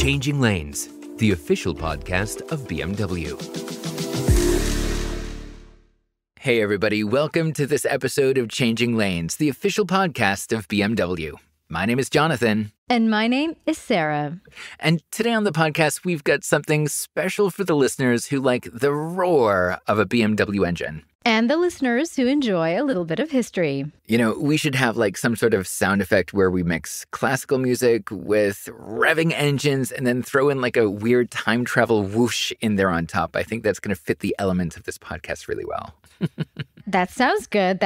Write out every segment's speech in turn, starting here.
Changing Lanes, the official podcast of BMW. Hey everybody, welcome to this episode of Changing Lanes, the official podcast of BMW. My name is Jonathan. And my name is Sarah. And today on the podcast, we've got something special for the listeners who like the roar of a BMW engine. And the listeners who enjoy a little bit of history. You know, we should have like some sort of sound effect where we mix classical music with revving engines and then throw in like a weird time travel whoosh in there on top. I think that's going to fit the elements of this podcast really well. That sounds good.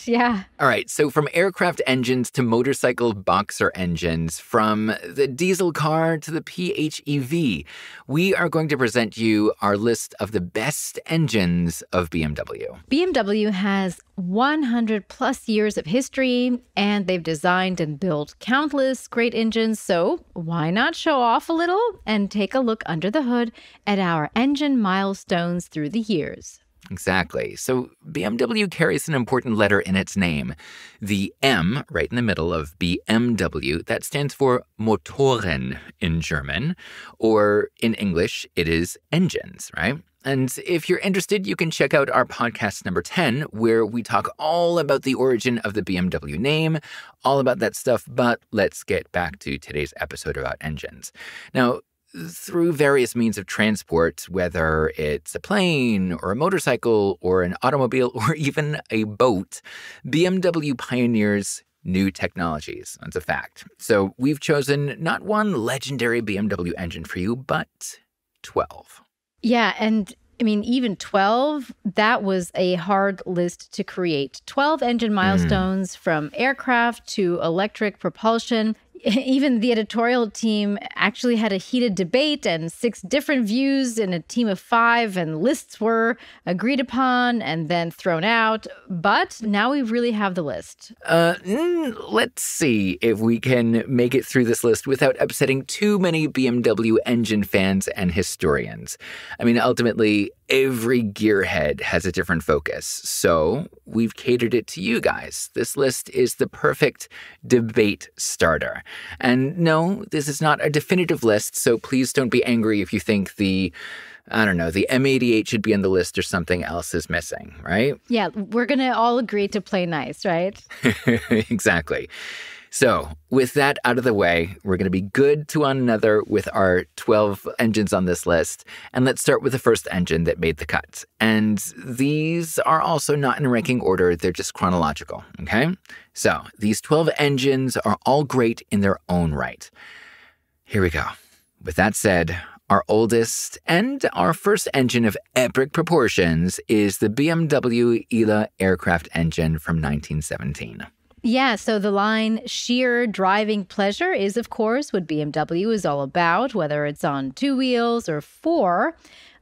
Yeah. All right. So from aircraft engines to motorcycle boxer engines, from the diesel car to the PHEV, we are going to present you our list of the best engines of BMW. BMW has 100 plus years of history, and they've designed and built countless great engines. So why not show off a little and take a look under the hood at our engine milestones through the years? Exactly. So BMW carries an important letter in its name. The M, right in the middle of BMW, that stands for Motoren in German, or in English, it is engines, right? And if you're interested, you can check out our podcast number 10, where we talk all about the origin of the BMW name, all about that stuff. But let's get back to today's episode about engines. Now, through various means of transport, whether it's a plane or a motorcycle or an automobile or even a boat, BMW pioneers new technologies. That's a fact. So we've chosen not one legendary BMW engine for you, but 12. Yeah, and I mean, even 12, that was a hard list to create. 12 engine milestones from aircraft to electric propulsion. Even the editorial team actually had a heated debate and 6 different views in a team of 5, and lists were agreed upon and then thrown out. But now we really have the list. Let's see if we can make it through this list without upsetting too many BMW engine fans and historians. I mean, ultimately, every gearhead has a different focus, so we've catered it to you guys. This list is the perfect debate starter. And no, this is not a definitive list, so please don't be angry if you think the M88 should be on the list or something else is missing, right? Yeah, we're going to all agree to play nice, right? Exactly. So with that out of the way, we're going to be good to one another with our 12 engines on this list. And let's start with the first engine that made the cut. And these are also not in ranking order. They're just chronological, okay? So these 12 engines are all great in their own right. Here we go. With that said, our oldest and our first engine of epic proportions is the BMW Illa aircraft engine from 1917. Yeah, so the line sheer driving pleasure is, of course, what BMW is all about, whether it's on 2 wheels or 4.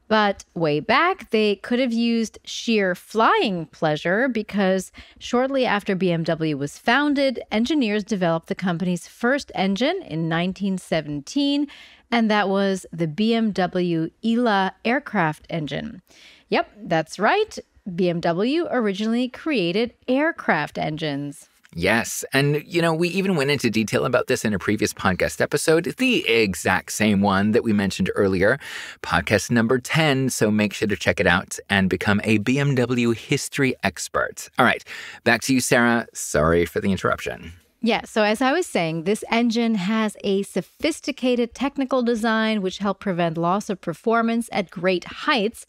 But way back, they could have used sheer flying pleasure because shortly after BMW was founded, engineers developed the company's first engine in 1917, and that was the BMW Illa aircraft engine. Yep, that's right. BMW originally created aircraft engines. Yes, and we even went into detail about this in a previous podcast episode, the exact same one that we mentioned earlier, podcast number 10, so make sure to check it out and become a BMW history expert. All right, back to you, Sarah. Sorry for the interruption. Yeah, so as I was saying, this engine has a sophisticated technical design which helped prevent loss of performance at great heights,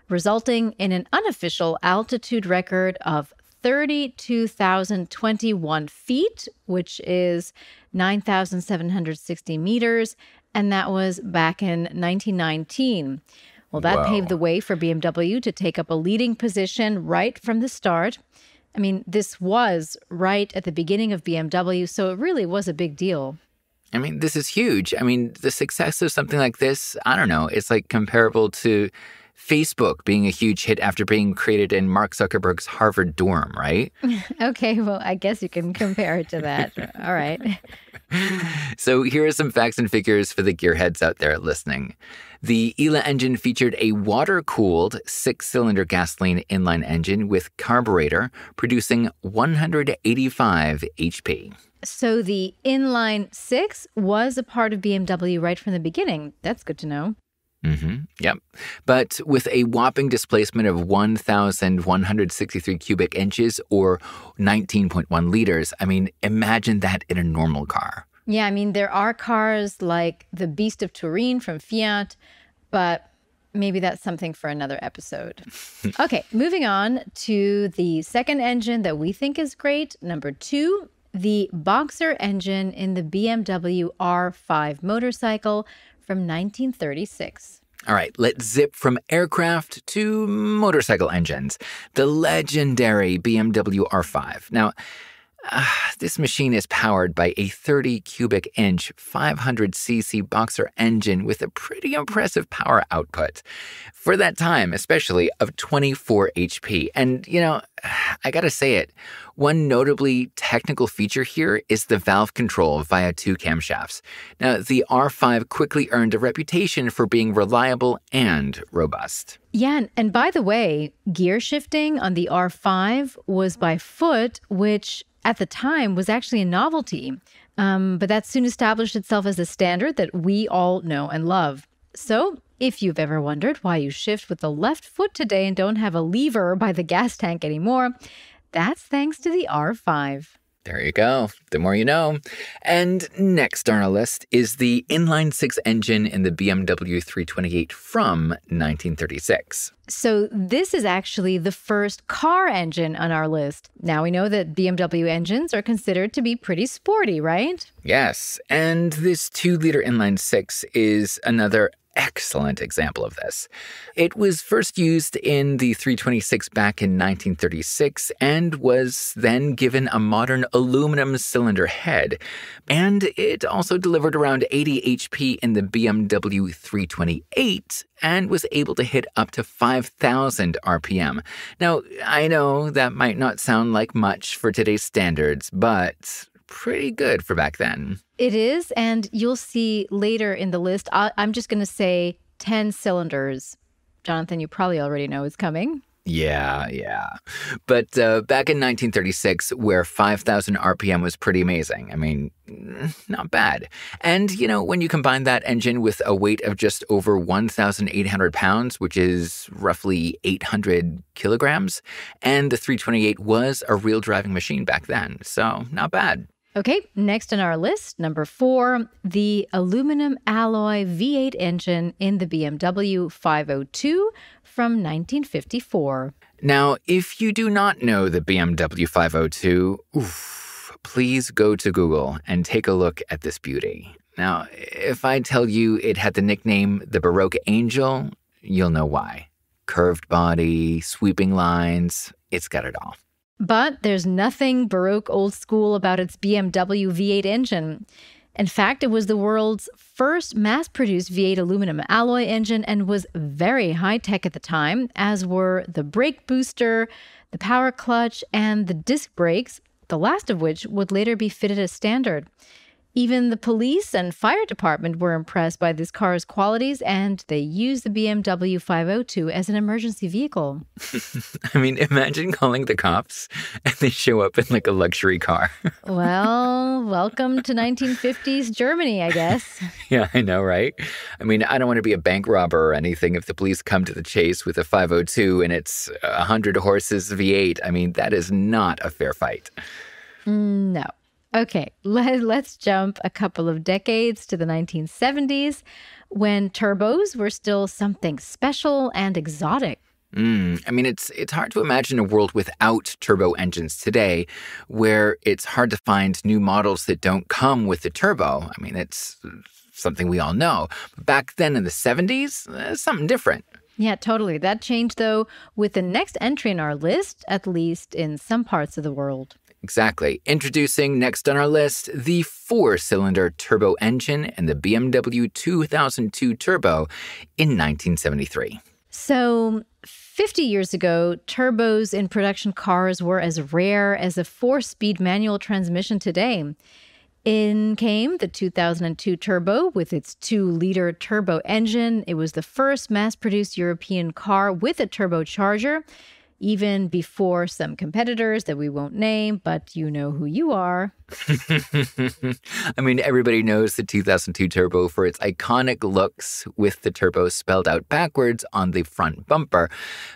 resulting in an unofficial altitude record of 32,021 feet, which is 9,760 meters, and that was back in 1919. Well, that paved the way for BMW to take up a leading position right from the start. I mean, this was right at the beginning of BMW, so it really was a big deal. I mean, this is huge. I mean, the success of something like this, I don't know, it's like comparable to Facebook being a huge hit after being created in Mark Zuckerberg's Harvard dorm, right? Okay, well, I guess you can compare it to that. All right. So here are some facts and figures for the gearheads out there listening. The Illa engine featured a water-cooled 6-cylinder gasoline inline engine with carburetor producing 185 HP. So the Inline 6 was a part of BMW right from the beginning. That's good to know. Yep. But with a whopping displacement of 1,163 cubic inches or 19.1 liters, I mean, imagine that in a normal car. Yeah, I mean, there are cars like the Beast of Turin from Fiat, but maybe that's something for another episode. Okay, moving on to the second engine that we think is great, number 2, the Boxer engine in the BMW R5 motorcycle from 1936. All right, let's zip from aircraft to motorcycle engines. The legendary BMW R5. Now, this machine is powered by a 30 cubic inch 500cc Boxer engine with a pretty impressive power output. For that time, especially, of 24 HP. And, you know, I gotta say it, one notably technical feature here is the valve control via 2 camshafts. Now, the R5 quickly earned a reputation for being reliable and robust. Yeah, and by the way, gear shifting on the R5 was by foot, which at the time was actually a novelty. But that soon established itself as a standard that we all know and love. So if you've ever wondered why you shift with the left foot today and don't have a lever by the gas tank anymore, that's thanks to the R5. There you go. The more you know. And next on our list is the inline 6 engine in the BMW 328 from 1936. So this is actually the first car engine on our list. Now we know that BMW engines are considered to be pretty sporty, right? Yes, and this 2-liter inline 6 is another excellent example of this. It was first used in the 326 back in 1936 and was then given a modern aluminum cylinder head. And it also delivered around 80 HP in the BMW 328 and was able to hit up to 5,000 RPM. Now, I know that might not sound like much for today's standards, but pretty good for back then. It is, and you'll see later in the list, I'm just going to say 10 cylinders. Jonathan, you probably already know is coming. Yeah. But back in 1936, where 5,000 RPM was pretty amazing. I mean, not bad. And, you know, when you combine that engine with a weight of just over 1,800 pounds, which is roughly 800 kilograms, and the 328 was a real driving machine back then. So, not bad. Okay, next on our list, number 4, the aluminum alloy V8 engine in the BMW 502 from 1954. Now, if you do not know the BMW 502, please go to Google and take a look at this beauty. Now, if I tell you it had the nickname the Baroque Angel, you'll know why. Curved body, sweeping lines, it's got it all. But there's nothing Baroque old school about its BMW V8 engine. In fact, it was the world's first mass-produced V8 aluminum alloy engine and was very high-tech at the time, as were the brake booster, the power clutch, and the disc brakes, the last of which would later be fitted as standard. Even the police and fire department were impressed by this car's qualities, and they used the BMW 502 as an emergency vehicle. I mean, imagine calling the cops and they show up in like a luxury car. Well, welcome to 1950s Germany, I guess. Yeah, I know, right? I mean, I don't want to be a bank robber or anything if the police come to the chase with a 502 and it's 100 horses V8. I mean, that is not a fair fight. No. Okay, let's jump a couple of decades to the 1970s when turbos were still something special and exotic. I mean, it's hard to imagine a world without turbo engines today where it's hard to find new models that don't come with the turbo. I mean, it's something we all know. But back then in the 70s, something different. Yeah, totally. That changed, though, with the next entry in our list, at least in some parts of the world. Exactly. Introducing next on our list, the 4-cylinder turbo engine and the BMW 2002 Turbo in 1973. So 50 years ago, turbos in production cars were as rare as a 4-speed manual transmission today. In came the 2002 Turbo with its 2-liter turbo engine. It was the first mass-produced European car with a turbocharger, even before some competitors that we won't name, but you know who you are. I mean, everybody knows the 2002 Turbo for its iconic looks with the turbo spelled out backwards on the front bumper,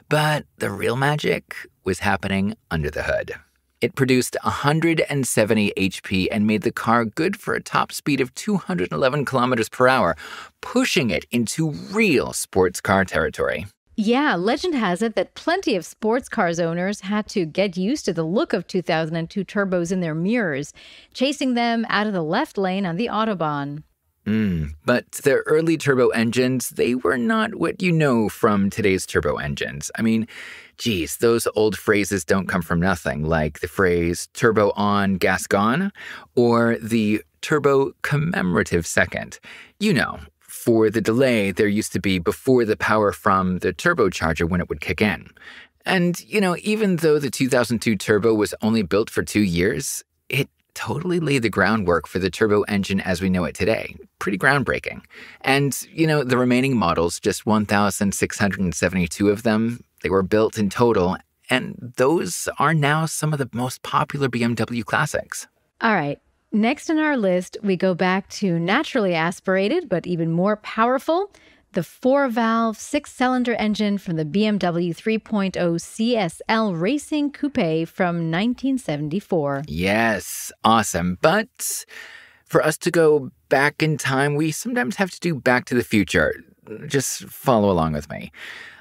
but the real magic was happening under the hood. It produced 170 HP and made the car good for a top speed of 211 kilometers per hour, pushing it into real sports car territory. Yeah, legend has it that plenty of sports cars owners had to get used to the look of 2002 turbos in their mirrors, chasing them out of the left lane on the Autobahn. But the early turbo engines, they were not what you know from today's turbo engines. I mean, geez, those old phrases don't come from nothing, like the phrase turbo on, gas gone, or the turbo commemorative second. You know, for the delay there used to be before the power from the turbocharger when it would kick in. And, you know, even though the 2002 Turbo was only built for 2 years, it totally laid the groundwork for the turbo engine as we know it today. Pretty groundbreaking. And, you know, the remaining models, just 1,672 of them, they were built in total, and those are now some of the most popular BMW classics. All right. Next on our list, we go back to naturally aspirated, but even more powerful, the 4-valve 6-cylinder engine from the BMW 3.0 CSL Racing Coupe from 1974. Yes, awesome. But for us to go back in time, we sometimes have to do Back to the Future. Just follow along with me.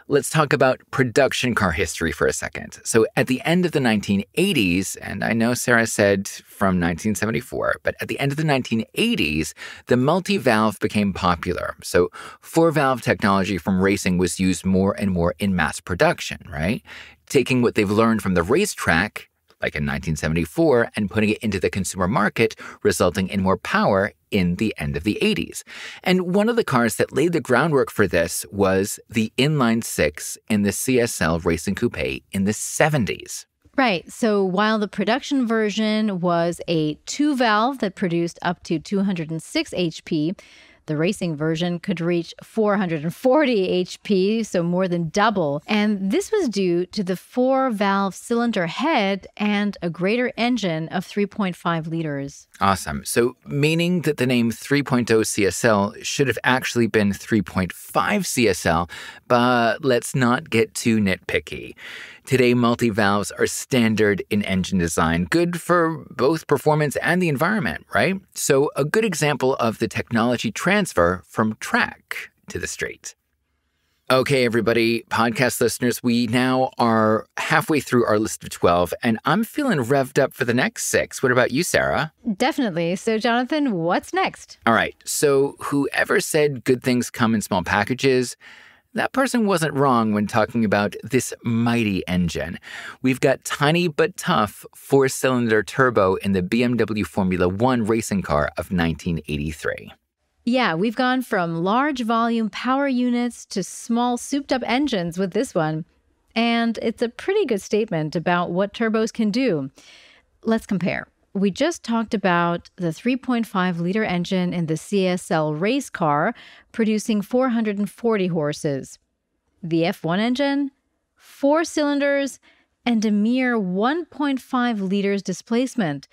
Let's talk about production car history for a second. So at the end of the 1980s, and I know Sarah said from 1974, but at the end of the 1980s, the multi-valve became popular. So 4-valve technology from racing was used more and more in mass production, right? Taking what they've learned from the racetrack, like in 1974, and putting it into the consumer market, resulting in more power in the end of the 80s. And one of the cars that laid the groundwork for this was the Inline 6 in the CSL Racing Coupe in the 70s. Right. So while the production version was a 2-valve that produced up to 206 HP, the racing version could reach 440 HP, so more than double. And this was due to the 4-valve cylinder head and a greater engine of 3.5 liters. Awesome. So meaning that the name 3.0 CSL should have actually been 3.5 CSL, but let's not get too nitpicky. Today, multi-valves are standard in engine design, good for both performance and the environment, right? So a good example of the technology transfer from track to the street. Okay, everybody, podcast listeners, we now are halfway through our list of 12, and I'm feeling revved up for the next 6. What about you, Sarah? Definitely. So, Jonathan, what's next? All right. So whoever said good things come in small packages, that person wasn't wrong when talking about this mighty engine. We've got tiny but tough 4-cylinder turbo in the BMW Formula 1 racing car of 1983. Yeah, we've gone from large volume power units to small souped-up engines with this one. And it's a pretty good statement about what turbos can do. Let's compare. We just talked about the 3.5-liter engine in the CSL race car producing 440 horses. The F1 engine, 4 cylinders, and a mere 1.5 liters displacement.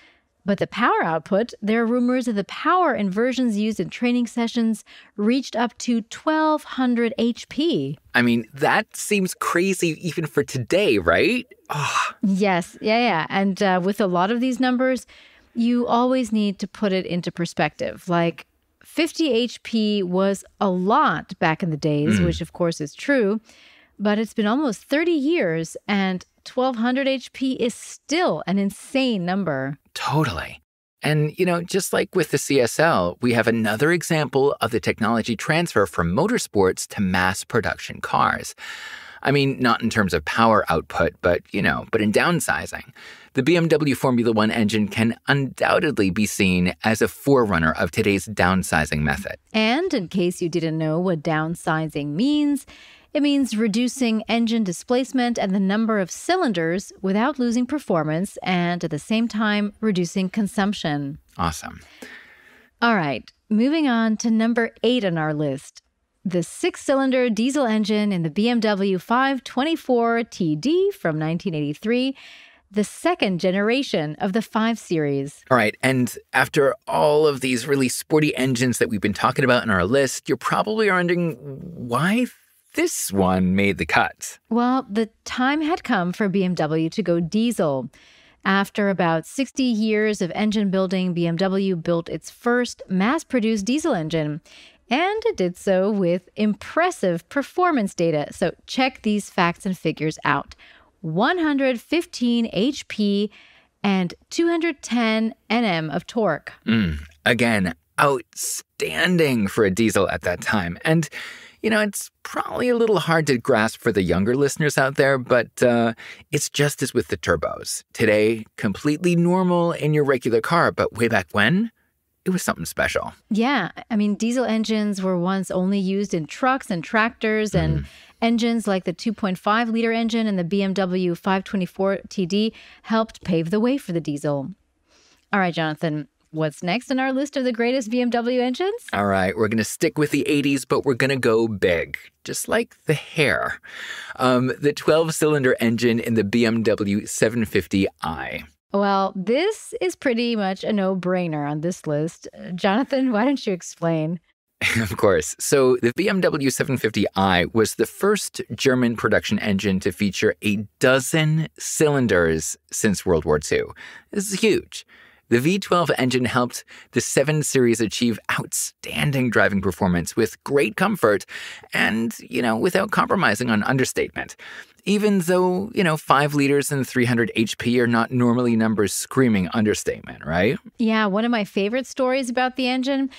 But the power output, there are rumors that the power in versions used in training sessions reached up to 1,200 HP. I mean, that seems crazy even for today, right? Oh. Yes, yeah. And with a lot of these numbers, you always need to put it into perspective. Like 50 HP was a lot back in the days, which of course is true, but it's been almost 30 years and 1,200 HP is still an insane number. Totally. And, you know, just like with the CSL, we have another example of the technology transfer from motorsports to mass production cars. I mean, not in terms of power output, but in downsizing. The BMW Formula 1 engine can undoubtedly be seen as a forerunner of today's downsizing method. And in case you didn't know what downsizing means, It means reducing engine displacement and the number of cylinders without losing performance and at the same time reducing consumption. Awesome. All right, moving on to number 8 on our list. The 6-cylinder diesel engine in the BMW 524 TD from 1983, the second generation of the 5 Series. All right, and after all of these really sporty engines that we've been talking about in our list, you're probably wondering why this one made the cut. Well, the time had come for BMW to go diesel. After about 60 years of engine building, BMW built its first mass-produced diesel engine. And it did so with impressive performance data. So check these facts and figures out. 115 HP and 210 Nm of torque. Again, outstanding for a diesel at that time. And it's probably a little hard to grasp for the younger listeners out there, but it's just as with the turbos. Today, completely normal in your regular car, but way back when, it was something special. Yeah, I mean, diesel engines were once only used in trucks and tractors, and engines like the 2.5-liter engine in the BMW 524 TD helped pave the way for the diesel. All right, Jonathan. What's next on our list of the greatest BMW engines? All right, we're going to stick with the 80s, but we're going to go big, just like the hair. The 12-cylinder engine in the BMW 750i. Well, this is pretty much a no-brainer on this list. Jonathan, why don't you explain? Of course. So the BMW 750i was the first German production engine to feature a dozen cylinders since World War II. This is huge. The V12 engine helped the 7 Series achieve outstanding driving performance with great comfort and, without compromising on understatement. Even though, 5 liters and 300 HP are not normally numbers screaming understatement, right? Yeah, one of my favorite stories about the engine,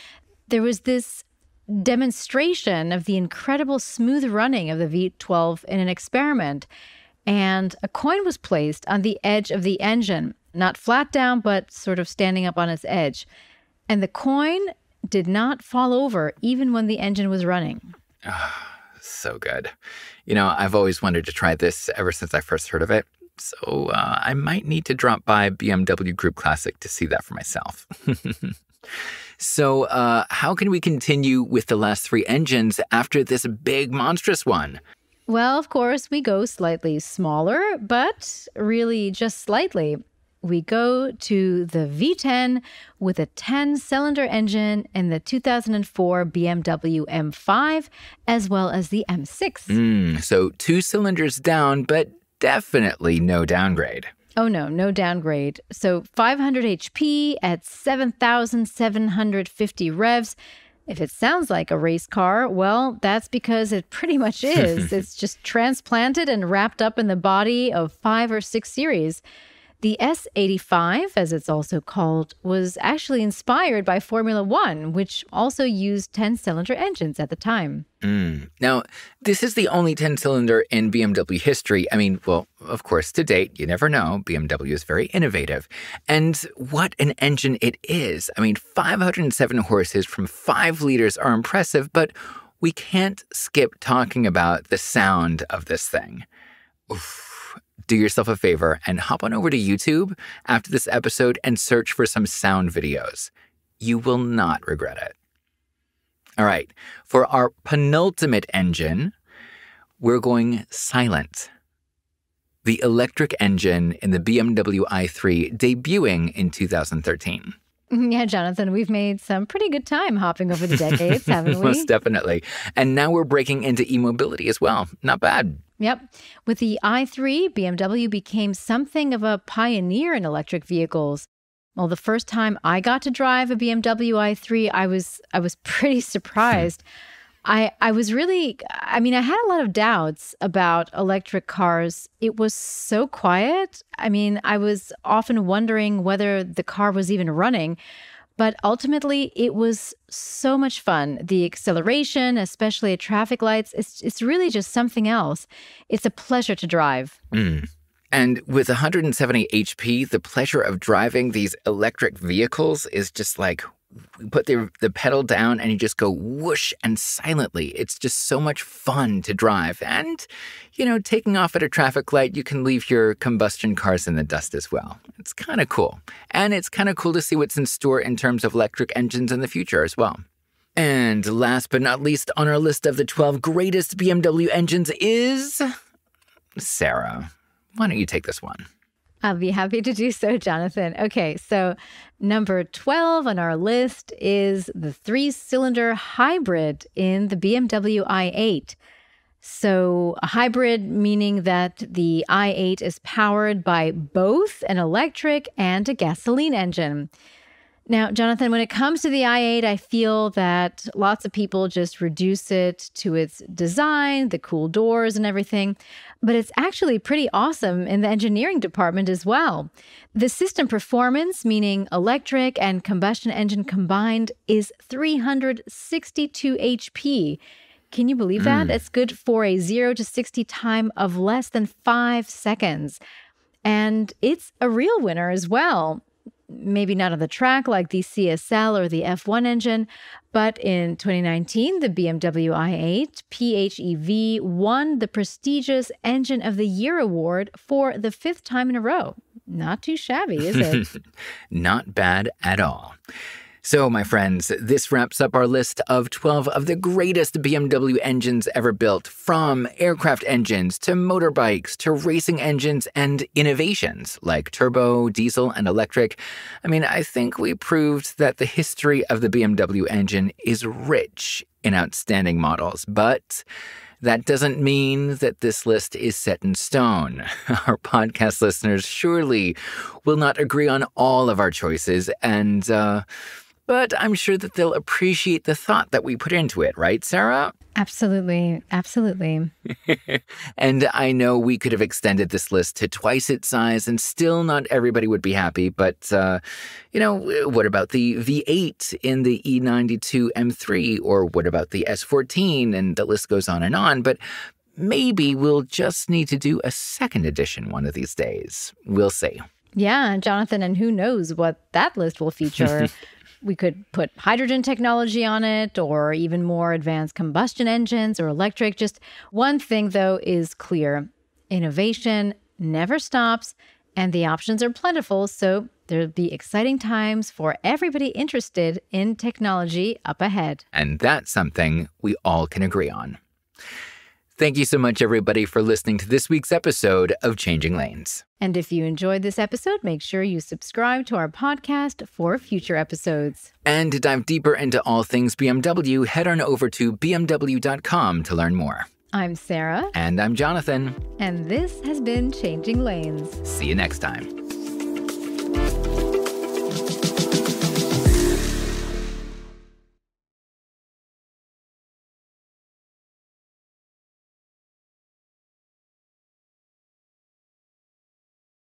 there was this demonstration of the incredible smooth running of the V12 in an experiment. And a coin was placed on the edge of the engine. Not flat down, but sort of standing up on its edge. And the coin did not fall over even when the engine was running. So good. I've always wanted to try this ever since I first heard of it. So I might need to drop by BMW Group Classic to see that for myself. So how can we continue with the last 3 engines after this big, monstrous one? Well, of course, we go slightly smaller, but really just slightly. We go to the V10 with a 10-cylinder engine in the 2004 BMW M5, as well as the M6. So 2 cylinders down, but definitely no downgrade. Oh, no downgrade. So 500 HP at 7,750 revs. If it sounds like a race car, well, that's because it pretty much is. It's just transplanted and wrapped up in the body of 5 or 6 Series. The S85, as it's also called, was actually inspired by Formula One, which also used 10-cylinder engines at the time. Now, this is the only 10-cylinder in BMW history. I mean, well, of course, to date, you never know. BMW is very innovative. And what an engine it is. I mean, 507 horses from 5 liters are impressive, but we can't skip talking about the sound of this thing. Oof. Do yourself a favor and hop on over to YouTube after this episode and search for some sound videos. You will not regret it. All right, for our penultimate engine, we're going silent. The electric engine in the BMW i3 debuting in 2013. Yeah, Jonathan, we've made some pretty good time hopping over the decades, haven't we? Most definitely. And now we're breaking into e-mobility as well. Not bad. Yep. With the i3, BMW became something of a pioneer in electric vehicles. Well, the first time I got to drive a BMW i3, I was pretty surprised. I was really, I had a lot of doubts about electric cars. It was so quiet. I was often wondering whether the car was even running. But ultimately, it was so much fun. The acceleration, especially at traffic lights, it's really just something else. It's a pleasure to drive. And with 170 HP, the pleasure of driving these electric vehicles is just like put the pedal down and you just go whoosh and silently. It's just so much fun to drive. And, taking off at a traffic light, you can leave your combustion cars in the dust as well. It's kind of cool. And it's kind of cool to see what's in store in terms of electric engines in the future as well. And last but not least on our list of the 12 greatest BMW engines is Sarah. Why don't you take this one? I'll be happy to do so, Jonathan. Okay, so number 12 on our list is the 3-cylinder hybrid in the BMW i8. So a hybrid meaning that the i8 is powered by both an electric and a gasoline engine. Now, Jonathan, when it comes to the i8, I feel that lots of people just reduce it to its design, the cool doors and everything, but it's actually pretty awesome in the engineering department as well. The system performance, meaning electric and combustion engine combined, is 362 HP. Can you believe that? That's good for a 0 to 60 time of less than 5 seconds. And it's a real winner as well. Maybe not on the track like the CSL or the F1 engine, but in 2019, the BMW i8 PHEV won the prestigious Engine of the Year award for the 5th time in a row. Not too shabby, is it? Not bad at all. So, my friends, this wraps up our list of 12 of the greatest BMW engines ever built, from aircraft engines to motorbikes to racing engines and innovations like turbo, diesel, and electric. I think we proved that the history of the BMW engine is rich in outstanding models, but that doesn't mean that this list is set in stone. Our podcast listeners surely will not agree on all of our choices, but I'm sure that they'll appreciate the thought that we put into it, right, Sarah? Absolutely. Absolutely. And I know we could have extended this list to twice its size and still not everybody would be happy. But, what about the V8 in the E92 M3? Or what about the S14? And the list goes on and on. But maybe we'll just need to do a second edition one of these days. We'll see. Yeah, Jonathan, and who knows what that list will feature. We could put hydrogen technology on it, or even more advanced combustion engines or electric. Just one thing, though, is clear. Innovation never stops, and the options are plentiful, so there'll be exciting times for everybody interested in technology up ahead. And that's something we all can agree on. Thank you so much, everybody, for listening to this week's episode of Changing Lanes. And if you enjoyed this episode, make sure you subscribe to our podcast for future episodes. And to dive deeper into all things BMW, head on over to bmw.com to learn more. I'm Sarah. And I'm Jonathan. And this has been Changing Lanes. See you next time.